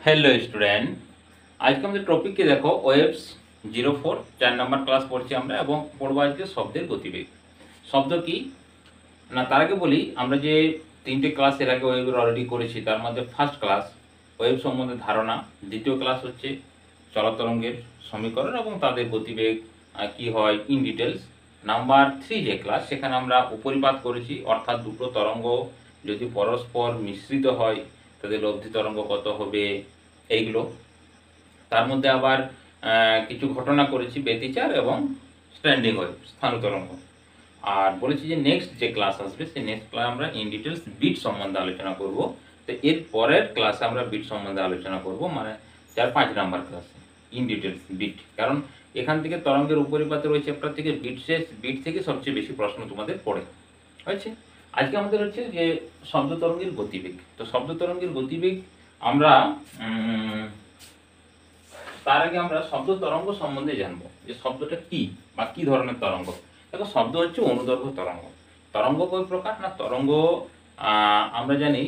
Hello student. आज के আমাদের টপিকে দেখো ওয়েভস 04 4 নাম্বার ক্লাস পড়ছি আমরা এবং পড়ব আজকে শব্দের গতিবেগ। শব্দ কি না তার আগে বলি, আমরা যে তিনটে ক্লাস এর আগে ওয়েভের অলরেডি করেছি, তার মধ্যে ফার্স্ট ক্লাস ওয়েভ সম্বন্ধে ধারণা, দ্বিতীয় ক্লাস হচ্ছে চলতরঙ্গের সমীকরণ এবং তাদের গতিবেগ কি হয় ইন ডিটেলস। নাম্বার 3 যে ক্লাস, সেখানে আমরা উপরিপাত করেছি, অর্থাৎ দুটো তরঙ্গ যদি পরস্পর মিশ্রিত হয় তাদের লব্ধি তরঙ্গ কত হবে এইগুলো। তার মধ্যে আবার কিছু ঘটনা করেছি, ব্যতিচার এবং স্ট্যান্ডিং ওয়েভ স্থান তরঙ্গ। আর বলেছি যে নেক্সট যে ক্লাস আসবে সেই নেক্সট ক্লাস আমরা ইন ডিটেলস বিট সম্বন্ধে আলোচনা করব। তো এর পরের ক্লাসে আমরা বিট সম্বন্ধে আলোচনা করব, মানে 4-5 নাম্বার ক্লাসে ইন ডিটেলস বিট। কারণ এখান থেকে তরঙ্গের উপরিপাতে রয়েছে চ্যাপ্টার থেকে বিট থেকে সবচেয়ে বেশি প্রশ্ন তোমাদের পড়ে হয়েছে। আজকে আমাদের হচ্ছে যে শব্দ তরঙ্গের গতিবেগ। তো শব্দ তরঙ্গের গতিবেগ আমরা তার আগে আমরা শব্দ তরঙ্গ সম্বন্ধে জানবো, যে শব্দটা কি বা কি ধরনের তরঙ্গ। দেখো, শব্দ হচ্ছে অনুদৈর্ঘ্য তরঙ্গ। তরঙ্গ কয় প্রকার না, তরঙ্গ আমরা জানি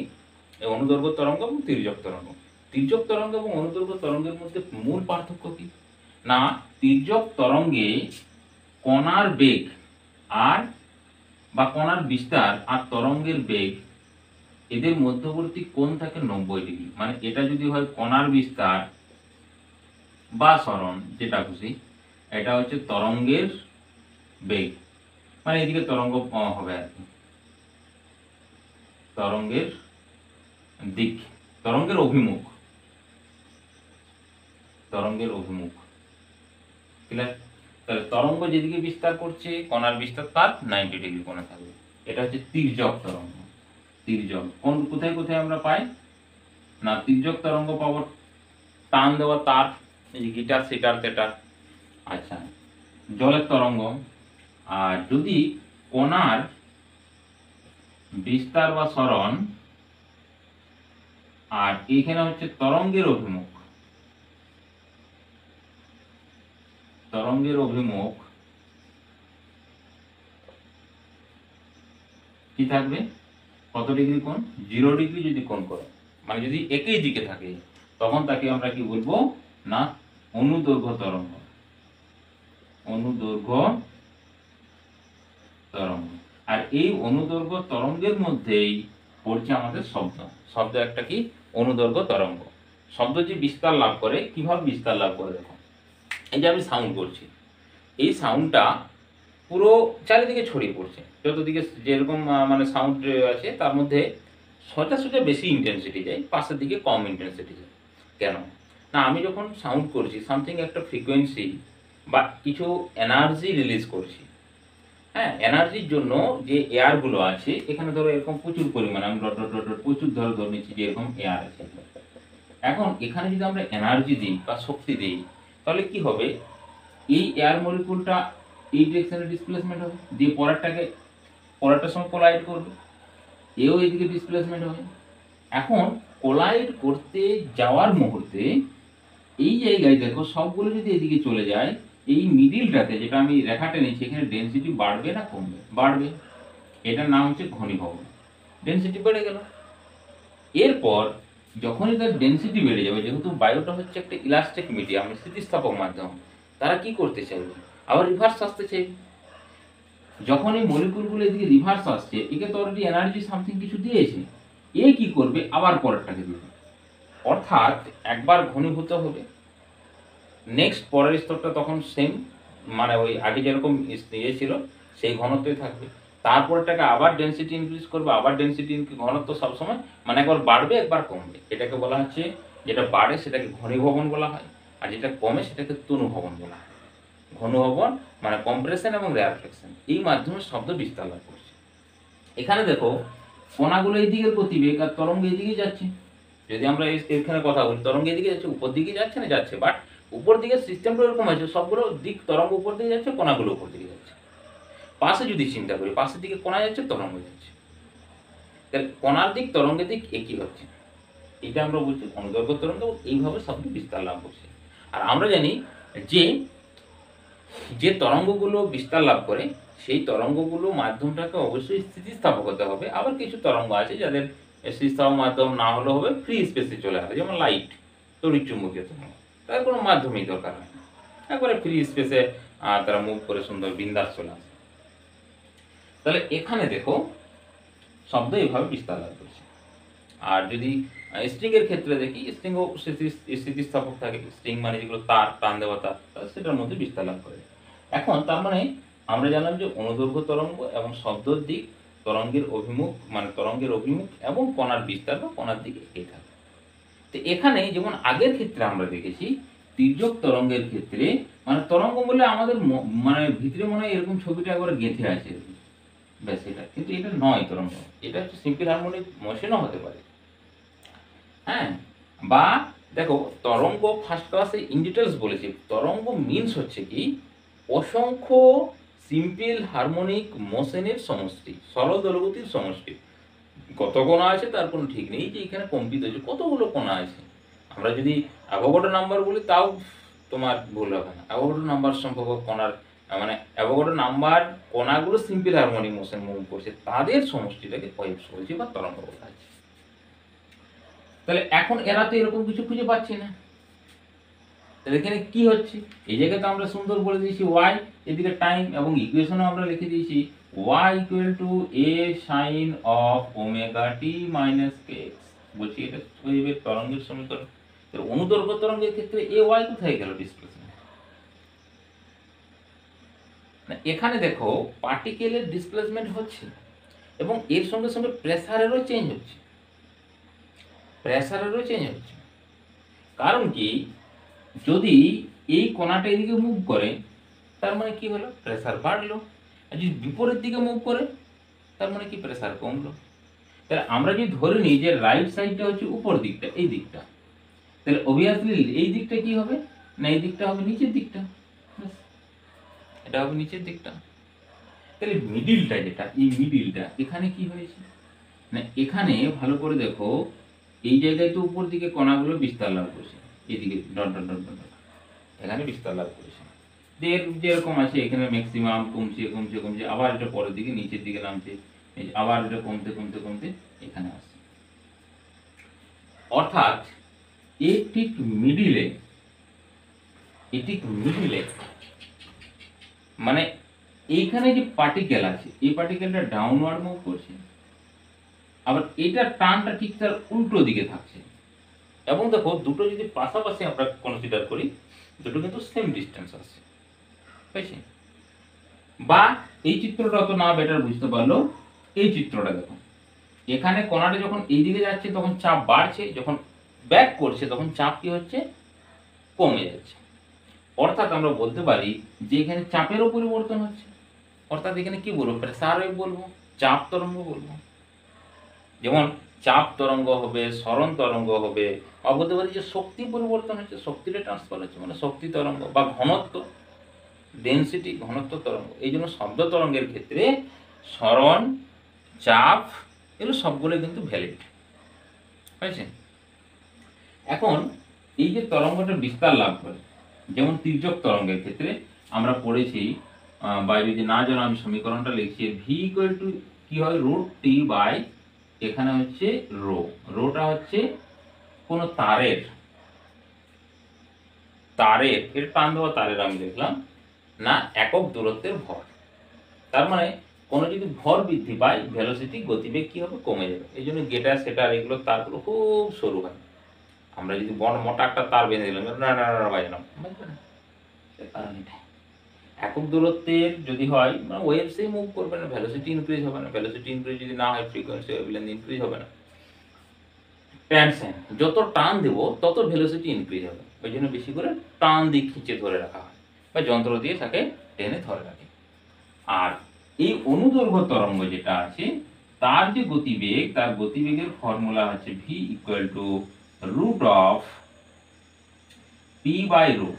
অনুদৈর্ঘ্য তরঙ্গ এবং তির্যক তরঙ্গ। তির্যক তরঙ্গ এবং অনুদৈর্ঘ্য তরঙ্গের মধ্যে মূল পার্থক্য কি না, তির্যক তরঙ্গে কণার বেগ আর বা কণার বিস্তার আর তরঙ্গের বেগ এদের মধ্যবর্তী কোণ থাকে 90 ডিগ্রি। মানে এটা যদি হয় কণার বিস্তার বা সরণ, যেটা খুশি, এটা হচ্ছে তরঙ্গের বেগ, মানে এদিকে তরঙ্গ হবে আর কি, তরঙ্গের দিক, তরঙ্গের অভিমুখ, তরঙ্গের অভিমুখ। ক্লিয়ার? তাহলে তরঙ্গ যেদিকে বিস্তার করছে কণার বিস্তার তার 90 ডিগ্রি কোণে থাকবে। এটা হচ্ছে তির্যক তরঙ্গ। তির্যক কোথায় কোথায় আমরা পাই না, তির্যক তরঙ্গ পাবো টান দেওয়া তার, এই গিটার সিটার তেটার। আচ্ছা, জলের তরঙ্গ। আর যদি কণার বিস্তার বা সরণ আর এইখানে হচ্ছে তরঙ্গের অভিমুখ, তরঙ্গের অভিমুখ কি থাকবে, কত ডিগ্রি কোণ, 0 ডিগ্রি যদি কোণ করে, মানে যদি একই দিকে থাকে, তখন তাকে আমরা কি বলবো না অনুদৈর্ঘ্য তরঙ্গ। অনুদৈর্ঘ্য তরঙ্গ। আর এই অনুদৈর্ঘ্য তরঙ্গের মধ্যেই পড়ছে আমাদের শব্দ। শব্দ একটা কি অনুদৈর্ঘ্য তরঙ্গ। শব্দ যে বিস্তার লাভ করে, কিভাবে বিস্তার লাভ করে দেখো, এই যে আমি সাউন্ড করছি, এই সাউন্ডটা পুরো চারিদিকে ছড়িয়ে পড়ছে, যতদিকে যেরকম মানে সাউন্ড আছে তার মধ্যে সোজা বেশি ইন্টেন্সিটি যায়, পাশের দিকে কম ইন্টেন্সিটি যায়। কেন না, আমি যখন সাউন্ড করছি সামথিং একটা ফ্রিকোয়েন্সি বা কিছু এনার্জি রিলিজ করছি। হ্যাঁ, এনার্জির জন্য যে এয়ারগুলো আছে এখানে ধরো এরকম প্রচুর পরিমাণে আমি ডট ডট ডট ডট প্রচুর ধরে নিচ্ছি যে এরকম এয়ার আছে। এখন এখানে যদি আমরা এনার্জি দিই বা শক্তি দিই, তাহলে কি হবে, এই এয়ার মলিকুলটা এই ডিরেকশনে ডিসপ্লেসমেন্ট হবে, দিয়ে পরেরটার সঙ্গে কোলাইড করবে, এও এইদিকে ডিসপ্লেসমেন্ট হবে। এখন কোলাইড করতে যাওয়ার মুহূর্তে এই জায়গায় দেখো সবগুলো যদি এদিকে চলে যায়, এই মিডিলটাতে যেটা আমি রেখাটা নিচ্ছি এখানে ডেনসিটি বাড়বে না কমবে, বাড়বে। এটার নাম হচ্ছে ঘনীভবন, ডেনসিটি বেড়ে গেল। এরপর যখনই তার ডেনসিটি বেড়ে যাবে, যেহেতু বায়ুটা হচ্ছে একটা ইলাস্টিক মিডিয়াম, স্থিতিস্থাপক মাধ্যম, তারা কি করতে চাইবে, আবার রিভার্স আসতে চাইবে। যখন এই মলিকুলগুলো এদিকে রিভার্স আসছে, একে তো অলরেডি এনার্জি সামথিং কিছু দিয়েছে, এ কি করবে আবার পরেরটাকে দিবে, অর্থাৎ একবার ঘনীভূত হবে, নেক্সট পরের স্তরটা তখন সেম, মানে ওই আগে যেরকম ইয়ে ছিল সেই ঘনত্বই থাকবে, তারপরটাকে আবার ডেনসিটি ইনক্রিজ করবে, আবার ডেনসিটি ঘনত্ব সবসময় মানে একবার বাড়বে একবার কমবে। এটাকে বলা হচ্ছে, যেটা বাড়ে সেটাকে ঘনীভবন বলা হয়, আর যেটা কমে সেটাকে তনুভবন বলা হয়। ঘনীভবন মানে কম্প্রেশন এবং রেয়ারফ্লেকশন, এই মাধ্যমে শব্দ বিস্তার লাভ করছে। এখানে দেখো কণাগুলো এই দিকের গতিবেগ আর তরঙ্গ এদিকে যাচ্ছে। যদি আমরা এখানে কথা বলি, তরঙ্গ এদিকে যাচ্ছে, উপর দিকে যাচ্ছে না যাচ্ছে, বাট উপর দিকে সিস্টেমটা এরকম আছে, সবগুলো দিক তরঙ্গ উপর দিকে যাচ্ছে, কণাগুলো উপর দিকে যাচ্ছে। পাশে যদি চিন্তা করি, পাশের দিকে কণা যাচ্ছে, তরঙ্গ যাচ্ছে, তাহলে কণার দিক তরঙ্গের দিক একই হচ্ছে। এটা আমরা বলছি অনুদৈর্ঘ্য তরঙ্গ, এইভাবে শব্দ বিস্তার লাভ করছে। আর আমরা জানি যে যে তরঙ্গগুলো বিস্তার লাভ করে সেই তরঙ্গগুলো মাধ্যমটাকে অবশ্যই স্থিতিস্থাপক হতে হবে। আবার কিছু তরঙ্গ আছে যাদের স্থিতিস্থাপক মাধ্যম না হলেও হবে, ফ্রি স্পেসে চলে আসে, যেমন লাইট। তড়িৎচুম্বকীয় তরঙ্গ, তার কোনো মাধ্যমেই দরকার হয় না, একবারে ফ্রি স্পেসে তারা মুভ করে সুন্দর বিন্দাস চলে আসে। তাহলে এখানে দেখো শব্দ এইভাবে বিস্তার লাভ করছে। আর যদি স্ট্রিং এর ক্ষেত্রে দেখি, স্ট্রিংও স্থিতিস্থাপক থাকে, স্ট্রিং মানে যেগুলো তার টান দেওয়া তার, সেটার মধ্যে বিস্তার লাভ করে। এখন তার মানে আমরা জানলাম যে অনুদৈর্ঘ্য তরঙ্গ এবং শব্দের দিক তরঙ্গের অভিমুখ, মানে তরঙ্গের অভিমুখ এবং কণার বিস্তার বা কণার দিকে এগিয়ে থাকে। তো এখানে যেমন আগের ক্ষেত্রে আমরা দেখেছি তির্যক তরঙ্গের ক্ষেত্রে মানে তরঙ্গ বলে আমাদের মানে ভিতরে মনে হয় এরকম ছবিটা একবারে গেঁথে আছে ব্যাস, এটা কিন্তু এটা নয় তরঙ্গ, এটা হচ্ছে সিম্পল হারমোনিক মোশনও হতে পারে। হ্যাঁ, বা দেখো তরঙ্গ ফার্স্ট ক্লাসে ইন ডিটেলস বলেছি, তরঙ্গ মিনস হচ্ছে কি অসংখ্য সিম্পল হারমোনিক মোশনের সমষ্টি, সরল দোলগতির সমষ্টি। কত কোণা আছে তার কোনো ঠিক নেই, যে এখানে কম্পিত হচ্ছে কতগুলো কোণা আছে। আমরা যদি অ্যাভোগাড্রো নাম্বার বলি তাও তোমার ভুল হবে না, অ্যাভোগাড্রো নাম্বার সম্পর্ক কণার মানে অ্যাভোগাড্রো নাম্বার কণাগুলো সিম্পল হারমোনিক মোশন মুভ করছে, তাদের সমষ্টিটাকে ওয়েভস বলছি বা তরঙ্গ বলা আছে। তাহলে এখন এরা তো এরকম কিছু খুঁজে পাচ্ছি না, তাহলে এখানে কি হচ্ছে, এই জায়গায় তো আমরা সুন্দর বলে দিয়েছি ওয়াই, এদিকে টাইম, এবং ইকুয়েশনে আমরা লিখে দিয়েছি y equal to a sin of omega t minus kx। বলছি এটা ওয়েভের তরঙ্গের সমীকরণ। তাহলে অনুদৈর্ঘ্য তরঙ্গের ক্ষেত্রে a y কোথায় গেল ডিসপ্লেসমেন্ট? না, এখানে দেখো পার্টিকেলের ডিসপ্লেসমেন্ট হচ্ছে এবং এর সঙ্গে সঙ্গে প্রেসারেরও চেঞ্জ হচ্ছে, প্রেসারেরও চেঞ্জ হচ্ছে। কারণ কি, যদি এই কণাটা এদিকে মুভ করে তার মানে কি হলো, প্রেসার বাড়লো, আর যদি বিপরীত দিকে মুভ করে তার মানে কি, প্রেসার কমলো। তাহলে আমরা যদি ধরে নিই যে রাইট সাইডটা হচ্ছে উপর দিকটা, এই দিকটা, তাহলে অবভিয়াসলি এই দিকটা কি হবে না, এই দিকটা হবে নিচের দিকটা, এটা হবে নিচের দিকটা। তাহলে মিডিলটা যেটা, এই মিডিলটা এখানে কি হয়েছে না, এখানে ভালো করে দেখো এই জায়গায় তো উপর দিকে কণাগুলো বিস্তার লাভ করছে, এদিকে ডট ডট ডট ডট এখানে বিস্তার লাভ করেছে, যেরকম আছে এখানে ম্যাক্সিমাম কমছে কমছে কমছে, আবার এটা পরের দিকে নিচের দিকে নামছে, আবার এটা কমতে কমতে কমতে এখানে আসছে। অর্থাৎ এই ঠিক মিডিলে, এই ঠিক মিডিলে মানে এইখানে যে পার্টিকেল আছে এই পার্টিকেলটা ডাউনওয়ার্ড মুভ করছে, আবার এটার টানটা ঠিক তার উল্টো দিকে থাকছে। এবং দেখো দুটো যদি পাশাপাশি আমরা কনসিডার করি, দুটো কিন্তু সেম ডিস্টেন্স আছে, বুঝছি? বা এই চিত্রটা তো না বেটার বুঝতে পারলো, এই চিত্রটা দেখো, এখানে কণাটা যখন এই দিকে যাচ্ছে তখন চাপ বাড়ছে, যখন ব্যাক করছে তখন চাপ কি হচ্ছে, কমে যাচ্ছে। অর্থাৎ আমরা বলতে পারি যে এখানে চাপেরও পরিবর্তন হচ্ছে, অর্থাৎ এখানে কি বলবো, প্রেসার ওয়েভ বলবো, চাপ তরঙ্গ বলবো। যেমন চাপ তরঙ্গ হবে, সরণ তরঙ্গ হবে, বা বলতে পারি যে শক্তি পরিবর্তন হচ্ছে, শক্তিটা ট্রান্সফার হচ্ছে, মানে শক্তি তরঙ্গ, বা ঘনত্ব ডেনসিটি, ঘনত্ব তরঙ্গ। এই জন্য শব্দ তরঙ্গের ক্ষেত্রে সরণ, চাপ এগুলো সবগুলো কিন্তু ভ্যালিড, বুঝছেন? এখন এই যে তরঙ্গটা বিস্তার লাভ করে, যেমন তির্যক তরঙ্গের ক্ষেত্রে আমরা পড়েছি, বাইরে যে না জানো আমি সমীকরণটা লিখছি, ভি ইকুয়াল টু কি হয়, রুট টি বাই, এখানে হচ্ছে রো, রোটা হচ্ছে কোন তারের, তারের এর টান দেওয়া তারের আমি দেখলাম না একক দূরত্বের ভর। তার মানে কোনো যদি ভর বৃদ্ধি পায় ভেলোসিটি, গতিবেগ কি হবে, কমে যাবে। এই জন্য গেটার সেটার এগুলো তারগুলো খুব সরু হয়। আমরা যদি বড় মোটা একটা তার বেঁধে দিলাম, না না না বাজলাম, বুঝবে না, কারণ এটা একক দূরত্বের যদি হয় মানে ওয়েভসেই মুভ করবে না, ভেলোসিটি ইনক্রিজ হবে না, ভেলোসিটি ইনক্রিজ যদি না হয় ফ্রিকোয়েন্সি ওয়েভলেন্থ ইনক্রিজ হবে না। টেনশন যত টান দেব তত ভেলোসিটি ইনক্রিজ হবে, ওই জন্য বেশি করে টান দিয়ে খিঁচে ধরে রাখা হয় বা যন্ত্র দিয়ে তাকে টেনে ধরে রাখে। আর এই অনুদৈর্ঘ্য তরঙ্গ যেটা আছে তার যে গতিবেগ, তার গতিবেগের ফর্মুলা হচ্ছে V equal to root of P by rho,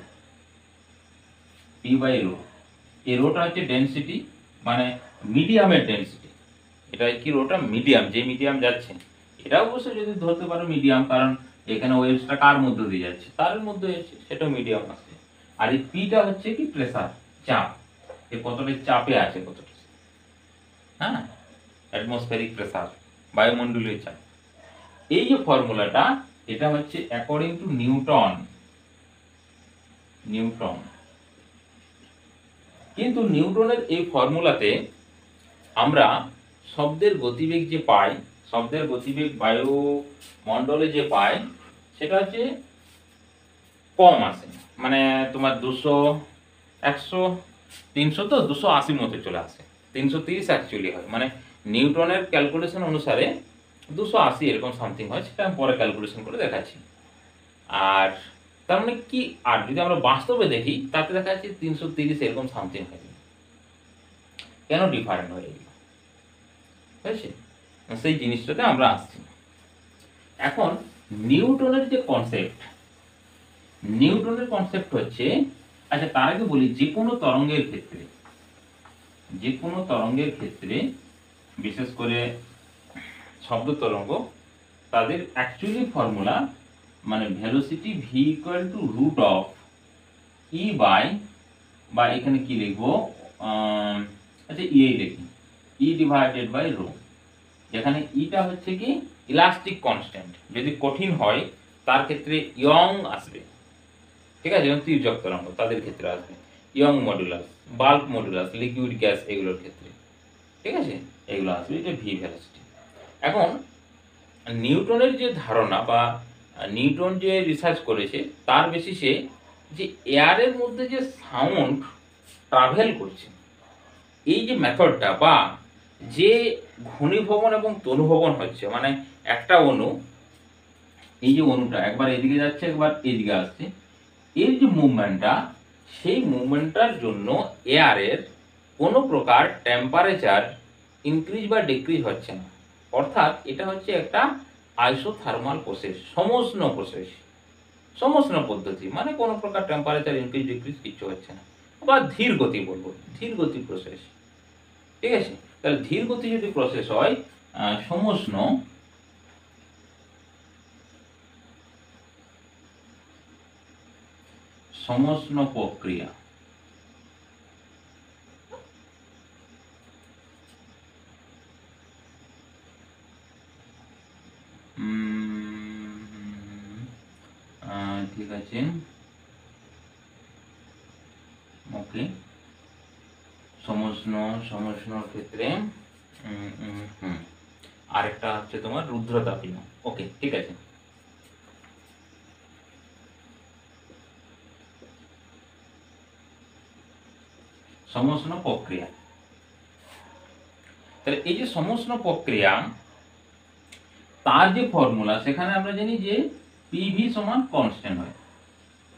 P by rho. এই রোটা হচ্ছে ডেনসিটি, মানে মিডিয়ামের ডেনসিটি। এটা কি, রোটা মিডিয়াম, যে মিডিয়াম যাচ্ছে এটা অবশ্য যদি ধরতে পারো মিডিয়াম, কারণ এখানে ওয়েভসটা কার মধ্যে দিয়ে যাচ্ছে, তারের মধ্যে যাচ্ছে, সেটাও মিডিয়াম আসছে। আর এই পিটা হচ্ছে কি, প্রেসার, চাপ, এ কতটা চাপে আছে, কতটা, হ্যাঁ, অ্যাটমসফেরিক প্রেসার, বায়ুমণ্ডলীয় চাপ। এই যে ফর্মুলাটা এটা হচ্ছে অ্যাকর্ডিং টু নিউটন। কিন্তু নিউটনের এই ফর্মুলাতে আমরা শব্দের গতিবেগ যে পাই, শব্দের গতিবেগ বায়ুমণ্ডলে যে পাই, সেটা হচ্ছে কম আসে। মানে তোমার 200, 100, 300 তো 280 মতো চলে আসে, 330 অ্যাকচুয়ালি হয়। মানে নিউটনের ক্যালকুলেশন অনুসারে 280 এরকম সামথিং হয়, সেটা আমি পরে ক্যালকুলেশন করে দেখাচ্ছি। আর তার মানে কি, আর যদি আমরা বাস্তবে দেখি তাতে দেখা যাচ্ছে 330 এরকম সামথিং হয়। কেন ডিফারেন্ট হয়ে গেল, হয়েছে? সেই জিনিসটাতে আমরা আসছি। এখন নিউটনের যে কনসেপ্ট, হচ্ছে, আচ্ছা তার আগে বলি, যে কোনো তরঙ্গের ক্ষেত্রে বিশেষ করে শব্দ তরঙ্গ, তাদের অ্যাকচুয়ালি ফর্মুলা মানে velocity v equal to root of E by, বা এখানে কি লিখবো, আচ্ছা লিখি ই ডিভাইডেড বাই রো, যেখানে ইটা হচ্ছে কি ইলাস্টিক কনস্ট্যান্ট। যদি কঠিন হয় তার ক্ষেত্রে ইয়ং আসবে, ঠিক আছে? যেমন তির্যক তরঙ্গ তাদের ক্ষেত্রে আসবে young modulus, bulk modulus, liquid gas এগুলোর ক্ষেত্রে, ঠিক আছে? এগুলো আসবে, এটা ভি ভেলোসিটি। এখন নিউটনের যে ধারণা বা নিউটন যে রিসার্চ করেছে তার বেসিসে, যে এয়ারের মধ্যে যে সাউন্ড ট্রাভেল করছে, এই যে মেথডটা, বা যে ঘনীভবন এবং তনুভবন হচ্ছে, মানে একটা অণু, এই যে অণুটা একবার এদিকে যাচ্ছে একবার এদিকে আসছে, এর যে মুভমেন্টটা, সেই মুভমেন্টটার জন্য এয়ারের কোনো প্রকার টেম্পারেচার ইনক্রিজ বা ডিক্রিজ হচ্ছে না। অর্থাৎ এটা হচ্ছে একটা আইসোথার্মাল প্রসেস, সমষ্ণ পদ্ধতি, মানে কোনো প্রকার টেম্পারেচার ইনক্রিজ ডিক্রিজ কিছু হচ্ছে না, বা ধীর গতি বলবো, ধীর গতি প্রসেস, ঠিক আছে? তাহলে ধীর গতি যদি প্রসেস হয়, সমষ্ণ প্রক্রিয়া, ঠিক আছে, ওকে। সমষ্ণর ক্ষেত্রে আরেকটা হচ্ছে তোমার রুদ্রতাপীয়, ওকে, ঠিক আছে। সমষ্ণ প্রক্রিয়া, তাহলে এই যে সমষ্ণ প্রক্রিয়া, তার যে ফর্মুলা, সেখানে আমরা জানি যে পিভি সমান কনস্ট্যান্ট হয়।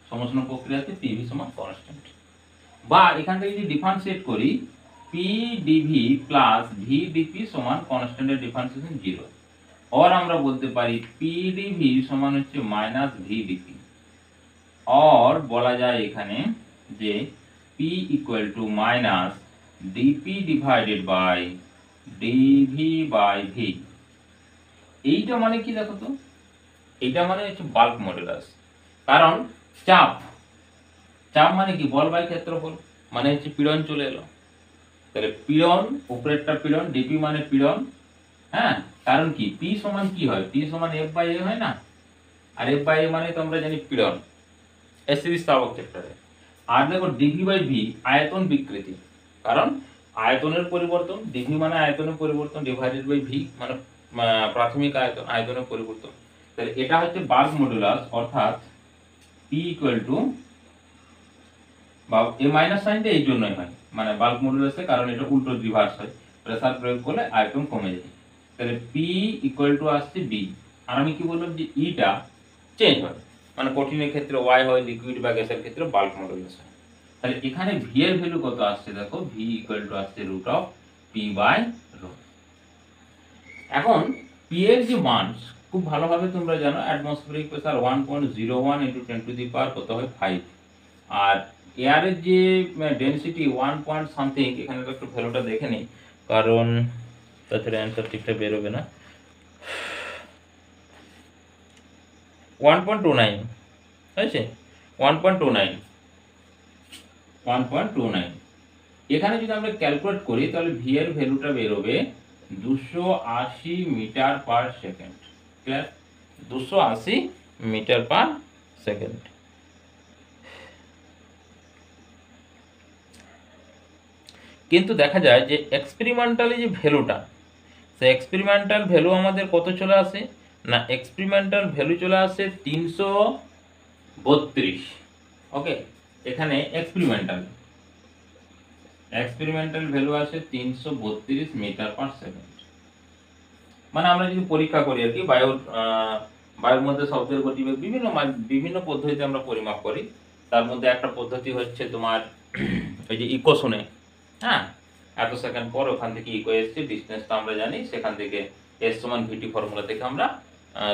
সমষ্ণ প্রক্রিয়াতে পিভি সমান কনস্ট্যান্ট, বা এখান থেকে যদি ডিফারেন্সিয়েট করি, P d v plus V d p সমান কনস্ট্যান্টের ডিফারেন্সিয়েশন 0, और আমরা বলতে পারি পি ডিভি সমান হচ্ছে মাইনাস ভি ডিপি, और বলা যায় এখানে যে P equal to minus d p divided by d v by V. এইটা মানে কি দেখো তো, এইটা মানে হচ্ছে বাল্ক মডুলাস। কারণ চাপ মানে কি, বল বাই ক্ষেত্রফল, মানে হচ্ছে পীড়ন চলে এলো। তাহলে পীড়ন, উপরেরটা পীড়ন, ডিপি মানে পীড়ন, হ্যাঁ। কারণ কি, পি সমান কি হয়, পি সমান এফ বাই এ হয় না, আর এফ বাই এ মানে তো আমরা জানি পীড়ন, এসিবি স্থাবক ক্ষেত্রে। আর দেখো ডিভি বাই ভি আয়তন বিকৃতি, কারণ আয়তনের পরিবর্তন, ডিভি মানে আয়তনের পরিবর্তন, ডিভাইডেড বাই ভি মানে প্রাথমিক আয়তনের পরিবর্তন। তাহলে এটা হচ্ছে বাল্ক মডুলাস, অর্থাৎ পি ইকুয়াল টু, বা এ মাইনাস সাইনটা এই জন্যই হয়, মানে বাল্ক মডুলাসে, কারণ এটা উল্টো রিভার্স হয়, প্রেসার প্রয়োগ করলে আয়তন কমে যায়। তাহলে পি ইকুয়াল টু আসছে বি, আর আমি কি বললাম যে ইটা চেঞ্জ হয়, মানে কঠিনের ক্ষেত্রে ওয়াই হয়, লিকুইড বা গ্যাসের ক্ষেত্রে বাল্ক মডুলাস হয়। তাহলে এখানে ভি এর ভ্যালু কত আসছে দেখো, ভি ইকুয়াল টু আসছে root of P by rho. এখন পি এর যে মান খুব ভালোভাবে তোমরা জানো, atmospheric pressure 1.01 into 10 to the power কত হয় 5, আর এয়ারের যে ডেনসিটি 1 পয়েন্ট সামথিং, এখানে একটু ভ্যালুটা দেখে নিই, কারণ তাছাড়া অ্যান্সার ঠিকঠাক বেরোবে না। 1.29 হয়েছে, 1.29। এখানে যদি আমরা ক্যালকুলেট করি তাহলে ভি এর ভ্যালুটা বেরোবে 280 metre per second. Clear? 280 metre per second. কিন্তু দেখা যায় যে এক্সপেরিমেন্টালি যে ভ্যালুটা, সে এক্সপেরিমেন্টাল ভ্যালু আমাদের কত চলে আসে না, এক্সপেরিমেন্টাল ভ্যালু চলে আসে 332। ওকে, এখানে এক্সপেরিমেন্টাল ভ্যালু আছে 332 মিটার পার সেকেন্ড। মানে আমরা যদি পরীক্ষা করি আর কি, বায়ুর মধ্যে শব্দের গতিবেগ বিভিন্ন পদ্ধতিতে আমরা পরিমাপ করি। তার মধ্যে একটা পদ্ধতি হচ্ছে তোমার ওই যে ইকো শুনে, হ্যাঁ, এত সেকেন্ড পর ওখান থেকে ইকো এসছে, ডিস্টেন্সটা আমরা জানি, সেখান থেকে এস সমান ভিটি ফর্মুলা থেকে আমরা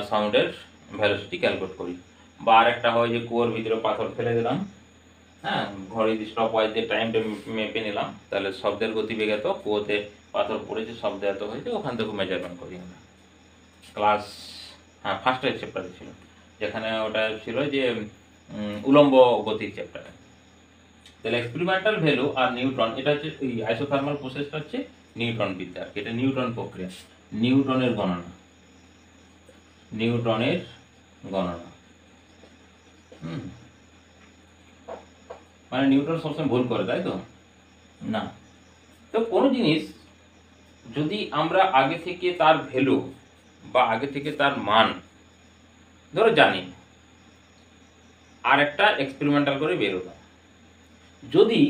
সাউন্ডের ভেলোসিটি ক্যালকুলেট করি। বা আর একটা হয় যে কুয়োর ভিতরে পাথর ফেলে দিলাম, হ্যাঁ, ঘড়ি স্টপ ওয়াইজ যে টাইমটা মেপে নিলাম, তাহলে শব্দের গতিবেগ এত, কুয়োতে পাথর পড়েছে, শব্দ এত হয়েছে, ওখান থেকে মেজারমেন্ট করি আমরা। ক্লাস ফার্স্টের চ্যাপ্টারে ছিল, যেখানে ওটা ছিল যে উলম্ব গতির চ্যাপ্টারে। তাহলে এক্সপেরিমেন্টাল ভ্যালু আর নিউটন, এটা হচ্ছে এই আইসোথার্মাল প্রসেসটা হচ্ছে নিউটন বিদ্যা, এটা নিউটন প্রক্রিয়া, নিউটনের গণনা, মানে নিউটন সবসময় ভুল করে, তাই তো না। তো কোনো জিনিস যদি আমরা আগে থেকে তার ভ্যালু বা আগে থেকে তার মান ধরো জানি, আর একটা এক্সপেরিমেন্টাল করে বেরোলো, যদি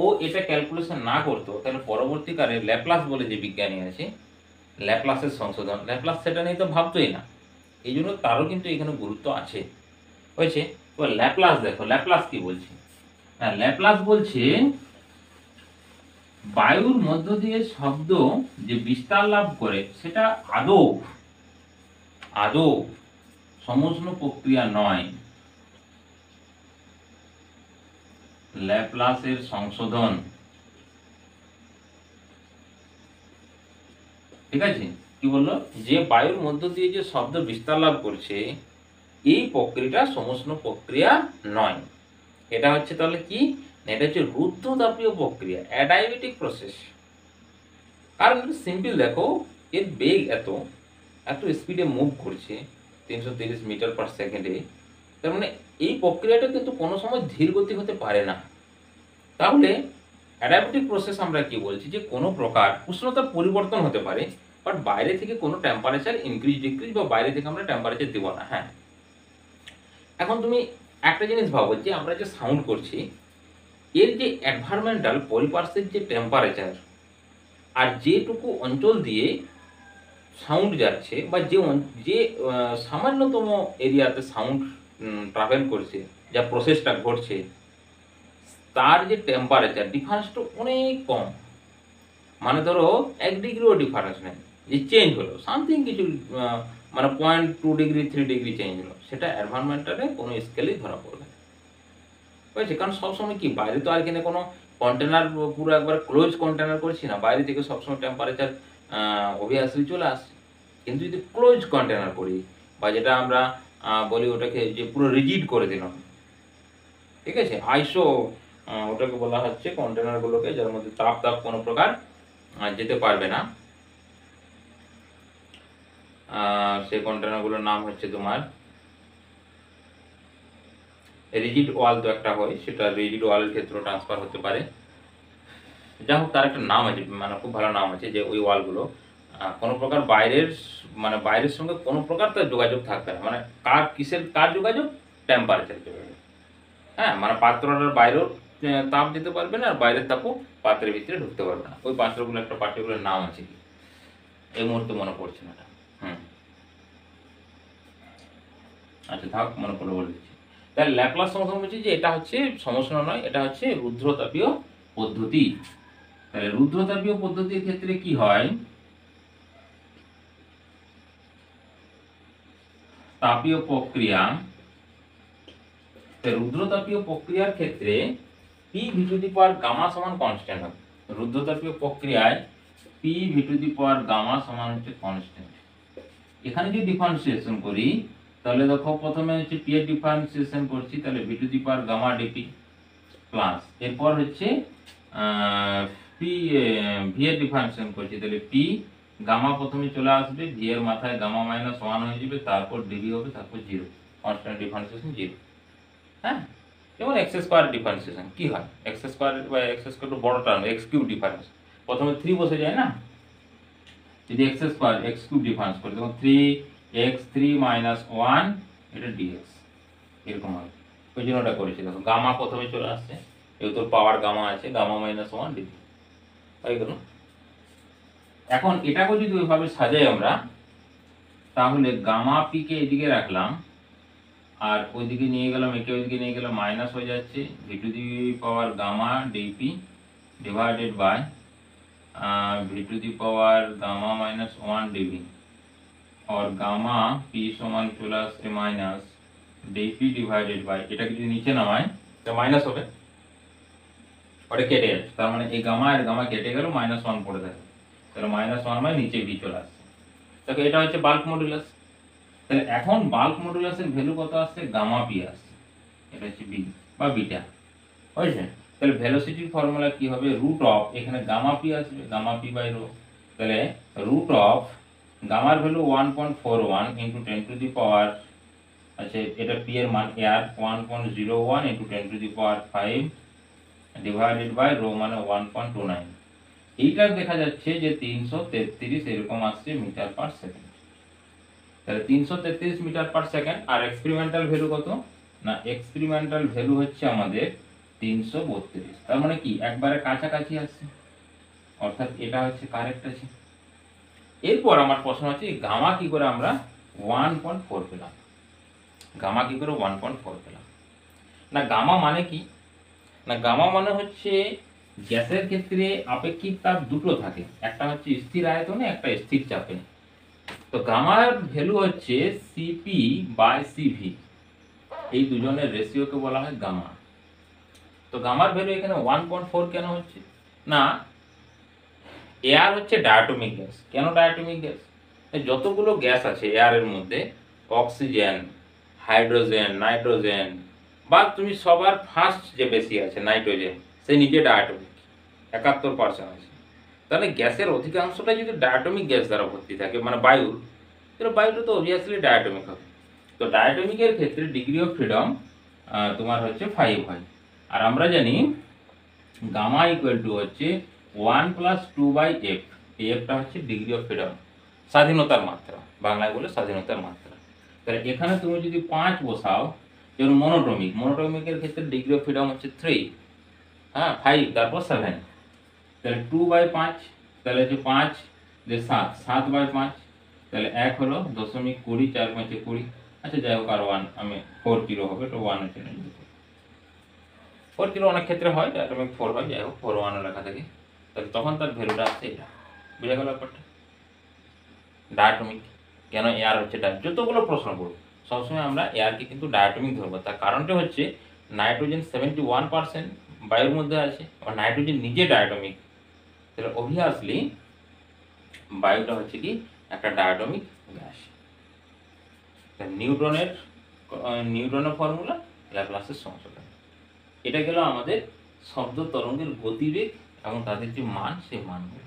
ও এটা ক্যালকুলেশন না করতো, তাহলে পরবর্তীকালে ল্যাপ্লাস বলে যে বিজ্ঞানী আছে, ল্যাপ্লাসের সংশোধন, ল্যাপ্লাস সেটা নিয়ে তো ভাবতোই না। এই জন্য তারও কিন্তু এখানে গুরুত্ব আছে, হয়েছে। তো ল্যাপ্লাস দেখো, ল্যাপ্লাস কি বলছে, হ্যাঁ, ল্যাপ্লাস বলছে বায়ুর মধ্য দিয়ে শব্দ যে বিস্তার লাভ করে সেটা আদৌ সমষ্ণ প্রক্রিয়া নয়, ল্যাপ্লাসের সংশোধন, ঠিক আছে। কি বললো, যে বায়ুর মধ্য দিয়ে যে শব্দ বিস্তার লাভ করছে এই প্রক্রিয়াটা সমষ্ণ প্রক্রিয়া নয়। এটা হচ্ছে তাহলে কি, এটা হচ্ছে রুদ্ধতাপীয় প্রক্রিয়া, অ্যাডাইবেটিক প্রসেস। কারণ সিম্পল দেখো, এর বেগ এত স্পিডে মুভ করছে 330 মিটার পার সেকেন্ডে, তার মানে এই প্রক্রিয়াটা কিন্তু কোনো সময় ধীর গতি হতে পারে না। তাহলে অ্যাডাপটিভ প্রসেস আমরা কি বলছি, যে কোনো প্রকার উষ্ণতার পরিবর্তন হতে পারে, বাট বাইরে থেকে কোনো টেম্পারেচার ইনক্রিজ ডিক্রিজ বা বাইরে থেকে আমরা টেম্পারেচার দেবো না। হ্যাঁ, এখন তুমি একটা জিনিস ভাবো, যে আমরা যে সাউন্ড করছি এর যে এনভায়রনমেন্টাল পরিপার্শ্বের যে টেম্পারেচার আর যেটুকু অঞ্চল দিয়ে সাউন্ড যাচ্ছে বা যে সামান্যতম এরিয়াতে সাউন্ড ট্রাভেল করছে, যা প্রসেসটা ঘটছে, তার যে টেম্পারেচার ডিফারেন্সটা অনেক কম। মানে ধরো 1 ডিগ্রিও ডিফারেন্স নেই, যে চেঞ্জ হলো সামথিং কিছু, মানে 0.2 ডিগ্রি 3 ডিগ্রি চেঞ্জ হলো, সেটা এনভায়রনমেন্টালে কোনো স্কেলেই ধরা পড়বে, বুঝেছি। কারণ সবসময় কি, বাইরে তো আর এখানে কোনো কন্টেনার পুরো একবার ক্লোজ কন্টেনার করছি না, বাইরে থেকে সবসময় টেম্পারেচার অবভিয়াসলি চলে আসছে। কিন্তু যদি ক্লোজ কন্টেনার করি, বা যেটা আমরা বলি ওটাকে যে পুরো রিজিড করে দিলাম, ঠিক আছে, আইসো ওটাকে বলা হচ্ছে কন্টেনারগুলোকে, যার মধ্যে তাপ কোনো প্রকার যেতে পারবে না, সেই কন্টেনারগুলোর নাম হচ্ছে তোমার রিজিড ওয়াল। তো একটা হয়, সেটা রিজিড ওয়ালের ক্ষেত্রে ট্রান্সফার হতে পারে। যাই হোক, তার একটা নাম আছে, মানে খুব ভালো নাম আছে, যে ওই ওয়ালগুলো কোনো প্রকার বাইরের সঙ্গে কোনো প্রকার তার যোগাযোগ থাকবে না। মানে কার যোগাযোগ, টেম্পারেচার যোগাযোগ। হ্যাঁ, মানে পাত্রটার বাইরেও তাপ দিতে পারবে না, আর বাইরের তাপও পাত্রের ভিতরে ঢুকতে পারবে না। ওই পাত্রগুলো একটা পার্টিকুলার নাম আছে, কি এই মুহূর্তে মনে পড়ছে না। আচ্ছা থাক, মনে পড়ে বলে দিচ্ছি। তাহলে ল্যাপ্লাস সমস্যা বলছি যে এটা হচ্ছে সমস্যা নয়, এটা হচ্ছে রুদ্রতাপীয় পদ্ধতি। তাহলে রুদ্রতাপীয় পদ্ধতির ক্ষেত্রে কি হয়, তাপীয় প্রক্রিয়া, রুদ্রতাপীয় প্রক্রিয়ার ক্ষেত্রে P V to the power gamma সমান কনস্ট্যান্ট হবে। রুদ্রতাপীয় প্রক্রিয়ায় P V to the power gamma সমান হচ্ছে কনস্ট্যান্ট। এখানে যদি ডিফারেন্সিয়েশন করি, তাহলে দেখো প্রথমে হচ্ছে পি এর ডিফারেন্সিয়েশন করছি, তাহলে V to the power gamma d p plus, এরপর হচ্ছে পি ভি এর ডিফারেন্সিয়েশন করছি, তাহলে পি গামা প্রথমে চলে আসবে, ভি এর মাথায় গামা মাইনাস 1 হয়ে যাবে, তারপর ডিবি হবে, তারপর 0 কনস্ট্যান্ট ডিফারেন্সিয়েশন 0। হ্যাঁ, যেমন এক্স স্কোয়ার ডিফারেন্সিয়েশন কি হয়, এক্স স্কোয়ার বা এক্স স্কোয়ার টু বড় টার্ম এক্স কিউব ডিফারেন্স, প্রথমে 3 বসে যায় না, যদি x square x cube difference করি তখন 3x3 - 1 এটা dx এরকম হবে। ওই জন্য ওটা করেছি, দেখো গামা প্রথমে চলে আসছে, এই তোর পাওয়ার গামা আছে, গামা -1 dx হয়ে গেল। এখন এটাকে যদি ওইভাবে সাজাই আমরা, তাহলে গামা পি কে এদিকে রাখলাম আর ওইদিকে নিয়ে গেলাম, একে ওইদিকে নিয়ে গেলাম, মাইনাস হয়ে যাচ্ছে V to the power gamma d p divided by V to the power gamma -1 d v, और গামা পি সমান চলে আসছে মাইনাস ডিপি ডিভাইডেড বাই, এটাকে যদি নিচে নামায় তো মাইনাস হবে, ওটা কেটে যাচ্ছে, তার মানে এই গামা আর গামা কেটে গেল, -1 পড়ে থাকে, তাহলে -1 মানে নিচে ভি চলে আসছে। দেখো এটা হচ্ছে বাল্ক মডুলাস। তাহলে এখন বাল্ক মডুলাসের ভ্যালু কত আসছে, গামা পি আসছে, এটা হচ্ছে বি বা বিটা, বুঝছেন? তাহলে ভেলোসিটির ফর্মুলা কি হবে, রুট অফ, এখানে গামা পি আসবে, গামা পি বাই রো, তাহলে রুট অফ গামার value 1.41 into 10 to the power, আচ্ছা এটা পি এর মান এর 1.01 into 10 to the power 5 divided by rho মানে 1.29, এইটা দেখা যাচ্ছে যে 333 এরকম আসছে মিটার পার সেকেন্ড। তাহলে 333 মিটার পার সেকেন্ড। আর এক্সপেরিমেন্টাল ভ্যালু কত না, এক্সপেরিমেন্টাল ভ্যালু হচ্ছে আমাদের 332, তার মানে কি একবারে কাছাকাছি আসছে, অর্থাৎ এটা হচ্ছে কারেক্ট আছে। এরপর আমার প্রশ্ন হচ্ছে গামা কি করে আমরা 1.4 পেলাম, গামা কি করে 1.4 পেলাম? না গামা মানে কি না, গামা মানে হচ্ছে গ্যাসের ক্ষেত্রে আপেক্ষিক তাপ দুটো থাকে, একটা হচ্ছে স্থির আয়তনে, একটা স্থির চাপে। তো গামার ভ্যালু হচ্ছে সিপি বাই সিভি, এই দুজনের রেশিওকে বলা হয় গামা। তো গামার ভ্যালু এখানে 1.4 কেন হচ্ছে না, এয়ার হচ্ছে ডায়াটমিক গ্যাস। কেন ডায়াটমিক গ্যাস? যতগুলো গ্যাস আছে এয়ারের মধ্যে, অক্সিজেন, হাইড্রোজেন, নাইট্রোজেন, বা তুমি সবার ফার্স্ট যে বেশি আছে নাইট্রোজেন, সে নিজে ডায়াটমিক 71% আছে। তাহলে গ্যাসের অধিকাংশটা যদি ডায়াটমিক গ্যাস দ্বারা ভর্তি থাকে, মানে বায়ুর, তাহলে বায়ুটা তো অবভিয়াসলি ডায়াটমিক হবে। তো ডায়াটমিকের ক্ষেত্রে ডিগ্রি অফ ফ্রিডম তোমার হচ্ছে 5 হয়। আর আমরা জানি গামা ইকুয়াল টু হচ্ছে 1 + 2/f, এই এফটা হচ্ছে ডিগ্রি অফ ফ্রিডম, স্বাধীনতার মাত্রা, বাংলায় বলে স্বাধীনতার মাত্রা। তাহলে এখানে তুমি যদি 5 বসাও, যেমন মনোটমিকের ক্ষেত্রে ডিগ্রি অফ ফ্রিডম হচ্ছে 3, হ্যাঁ 5 তারপর 7, তাহলে 2/5, তাহলে যে 5 যে 7, 7/5, তাহলে 1 হলো 0.20, 4 5 20, আচ্ছা যাই হোক, আর 1 আমি 4 কিলো হবে, তো 1 হচ্ছে না, 4 কিলো অনেক ক্ষেত্রে হয়, অ্যাটমিক 4 হয়, যাই হোক 4 লেখা থাকে, তাহলে তখন তার ভ্যালুটা আসছে এটা। বুঝা গেল ব্যাপারটা? ডায়াটমিক কেন, এয়ার হচ্ছে যতগুলো প্রশ্ন করবো সবসময় আমরা এয়ারকে কিন্তু ডায়াটমিক ধরবো, তার কারণটা হচ্ছে নাইট্রোজেন 71% বায়ুর মধ্যে আছে, আর নাইট্রোজেন নিজে ডায়াটমিক, তাহলে অবভিয়াসলি বায়ুটা হচ্ছে কি একটা ডায়াটমিক গ্যাস। নিউটনের ফর্মুলা, ল্যাপ্লাসের সংশোধন। এটা গেল আমাদের শব্দ তরঙ্গের গতিবেগ এবং তাদের যে মান, সেই মানগুলো।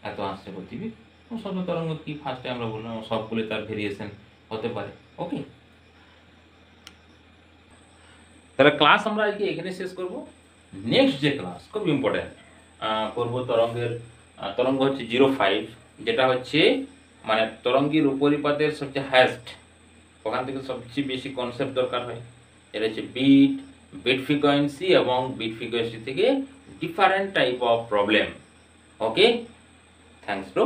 এত আসছে গতিবেগ এবং শব্দ তরঙ্গ কি ফার্স্টে আমরা বললাম, সবগুলো তার ভেরিয়েশন হতে পারে। ওকে, তাহলে ক্লাস আমরা আজকে এখানে শেষ করব। নেক্সট যে ক্লাস খুব ইম্পর্টেন্ট করব, তরঙ্গ হচ্ছে 05, যেটা হচ্ছে মানে তরঙ্গের উপরিপাতের সবচেয়ে হায়েস্ট, ওখান থেকে সবচেয়ে বেশি কনসেপ্ট দরকার হয়। এটা হচ্ছে বিট ফ্রিকোয়েন্সি এবং বিট ফ্রিকোয়েন্সি থেকে different type of problem. Okay, thanks to.